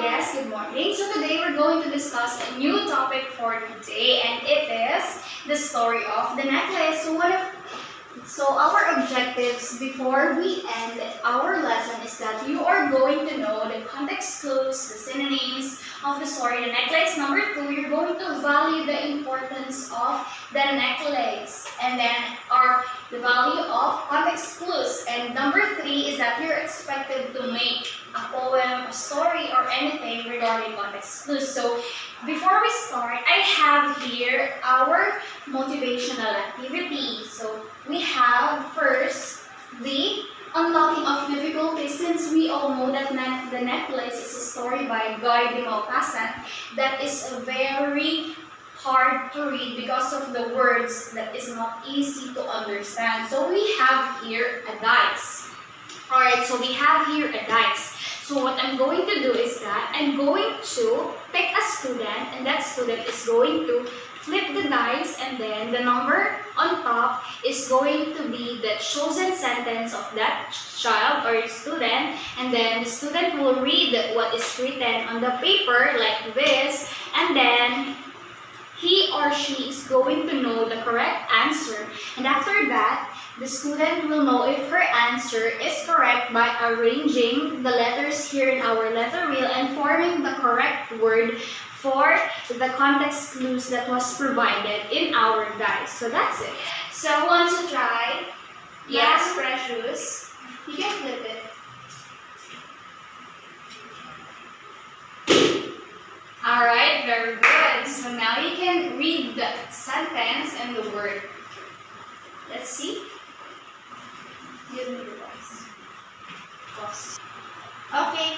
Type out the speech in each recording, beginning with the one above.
Yes, good morning. So today we're going to discuss a new topic for today, and it is the story of the necklace. So our objectives before we end our lesson is that you are going to know the context clues, the synonyms of the story, the necklace. Number 2, you're going to value the importance of the necklace, and then the value of context clues. And number 3 is that you're expected to make a poem, a story, or anything regarding context clues. So before we start, I have here our motivational activity. So we have first the unlocking of difficulties, since we all know that the necklace is a story by Guy de Maupassant that is very hard to read because of the words that is not easy to understand. So we have here a dice. Alright, so we have here a dice. So what I'm going to do is that I'm going to pick a student, and that student is going to flip the dice, and then the number on top is going to be the chosen sentence of that child or student, and then the student will read what is written on the paper like this, and then he or she is going to know the correct answer. And after that, the student will know if her answer is correct by arranging the letters here in our letter wheel and forming the correct word for the context clues that was provided in our dice. So that's it. So who wants to try? Yes, Precious. You can flip it. Alright, very good. So now you can read the sentence and the word. Let's see. Give me your voice. Pause. Okay,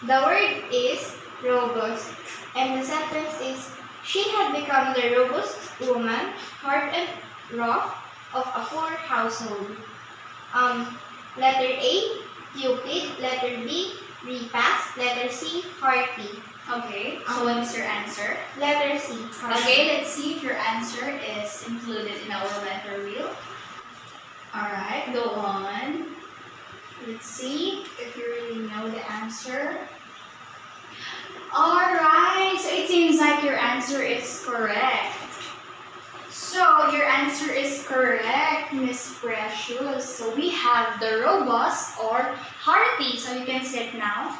the word is robust, and the sentence is, she had become the robust woman, hard and rough, of a poor household. Letter A, Cupid. Letter B, repast. Letter C, hearty. Okay, so what's your answer? Letter C, hearty. Okay, let's see if your answer is included in our letter wheel. Alright, go on. Let's see if you really know the answer. Alright, so it seems like your answer is correct. So your answer is correct, Miss Precious. So we have the robust or hearty. So you can sit now.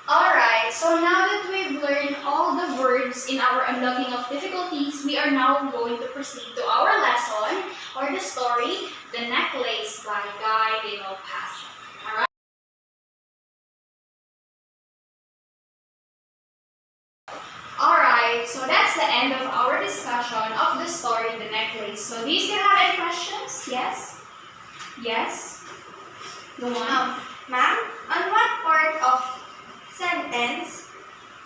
Alright, so now that we've learned all the words in our unlocking of difficulties, we are now going to proceed to our lesson or the story, The Necklace by Guy de Maupassant. Alright? Alright, so that's the end of our discussion of the story, The Necklace. So do you still have any questions? Yes? Yes? Go on. Ma'am, on what part of sentence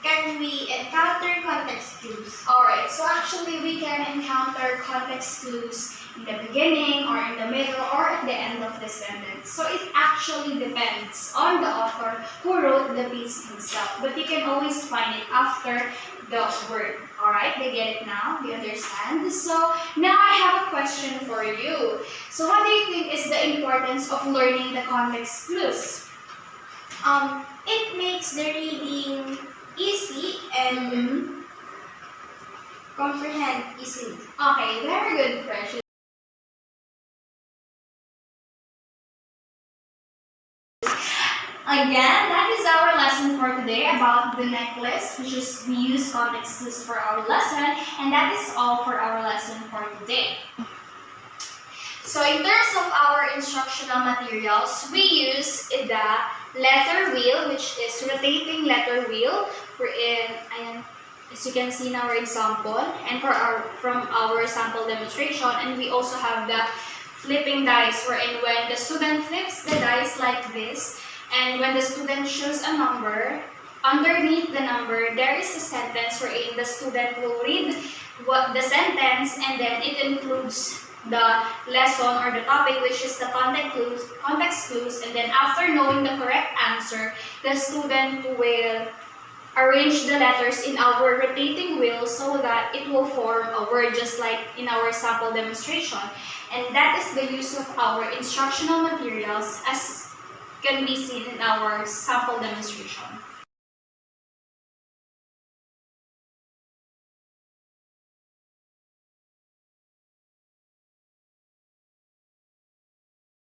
can we encounter context clues? Alright, so actually we can encounter context clues in the beginning or in the middle or at the end of the sentence. So it actually depends on the author who wrote the piece himself. But you can always find it after the word. Alright, they get it now? They understand? So now I have a question for you. So what do you think is the importance of learning the context clues? It makes the reading easy and comprehend easily. Okay, very good, Precious. Again, that is our lesson for today about the necklace, which is we use context clues for our lesson, and that is all for our lesson for today. So in terms of our instructional materials, we use the letter wheel, which is rotating letter wheel. As you can see in our example, and from our sample demonstration, and we also have the flipping dice, wherein when the student flips the dice like this, and when the student chooses a number, underneath the number there is a sentence wherein the student will read the sentence, and then it includes the lesson or the topic, which is the context clues, and then after knowing the correct answer, the student will arrange the letters in our rotating wheel so that it will form a word, just like in our sample demonstration. And that is the use of our instructional materials as can be seen in our sample demonstration.